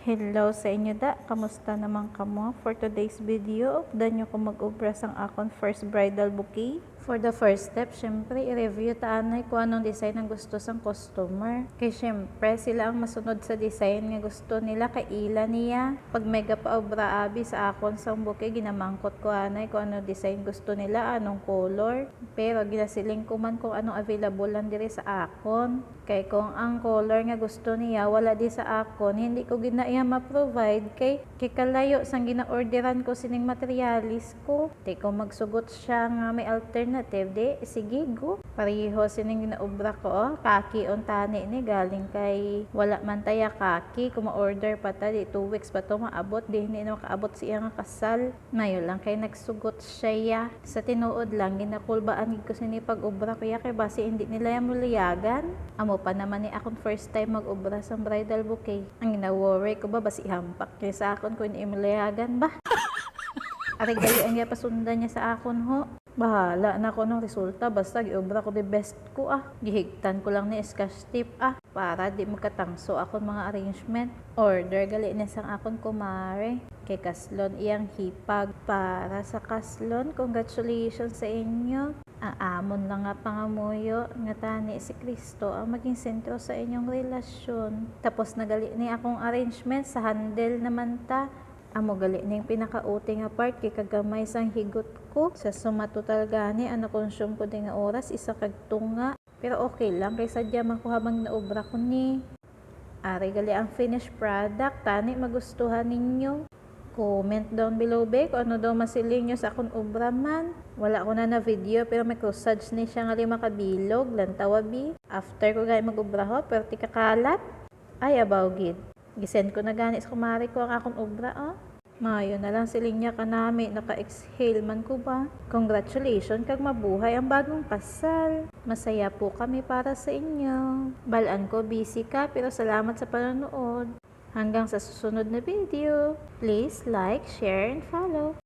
Hello sa inyo da, kamusta naman kamo? For today's video, updan nyo ko mag-ubra sang akon first bridal bouquet. For the first step, syempre, i-review taanay kung anong design ang gusto sang customer. Kaya syempre, sila ang masunod sa design nga gusto nila, kay ila niya. Pag mega paubra abi sa akon sang bouquet, ginamangkot ko anay kung anong design gusto nila, anong color. Pero ginasiling ko man kung anong available lang diri sa akon. Kay kung ang color nga gusto niya wala di sa akon, hindi ko ginaiya ma-provide kay kalayo sang gina-orderan ko sining materialis ko. Di ko magsugot siya nga may alternative, di sige go. Pareho sining ginaobra ko, kaki on tani ni galing kay wala man taya kaki, kung ma-order pa ta di 2 weeks pa to maabot, di hindi na makaabot siya nga kasal. Mayo lang kay nagsugot siya sa tinuod lang ginakulbaan ko sini pag-obra ko ya kay base hindi nila ya muliyagan. Amo pa naman ni akong first time mag-obra sa bridal bouquet. Ang gina-worry ko ba basi hampak niya sa akon kung hindi muliyagan ba? Aray gayon niya pasundan niya sa akon ho. Bahala na ko ng resulta basta giobra ko the best ko Gihigtan ko lang ni scotch tape para di magkatangso akon mga arrangement. Order gali na sang akon kumare. Kay kaslon iyang hipag para sa kaslon. Congratulations sa inyo. Ang amon lang nga pangamuyo nga tani si Kristo ang maging sentro sa inyong relasyon. Tapos nagali ni akong arrangement sa handle naman ta. Amo gali ning pinaka-uting nga part kay kagamay sang higot ko sa sumatotal gani ang na-consume ko din nga oras isa kag tunga. Pero okay lang kay sadya man ko habang naobra ko ni. Ari gali ang finished product tani magustuhan ninyo. Comment down below be kung ano daw masiling nyo sa akong obra man. Wala ko na video pero may crossage ni siya nga 5 kabilog lantawa bi. After ko gaya mag-obra ho pero ti kakalat. Ay abaw gid. Gisend ko na gani sa kumari ko ang akong obra Mayo na lang siling niya kanami, naka-exhale man ko ba. Congratulations kag mabuhay ang bagong kasal. Masaya po kami para sa inyo. Balaan ko busy ka pero salamat sa panonood. Hanggang sa susunod na video. Please like, share, and follow.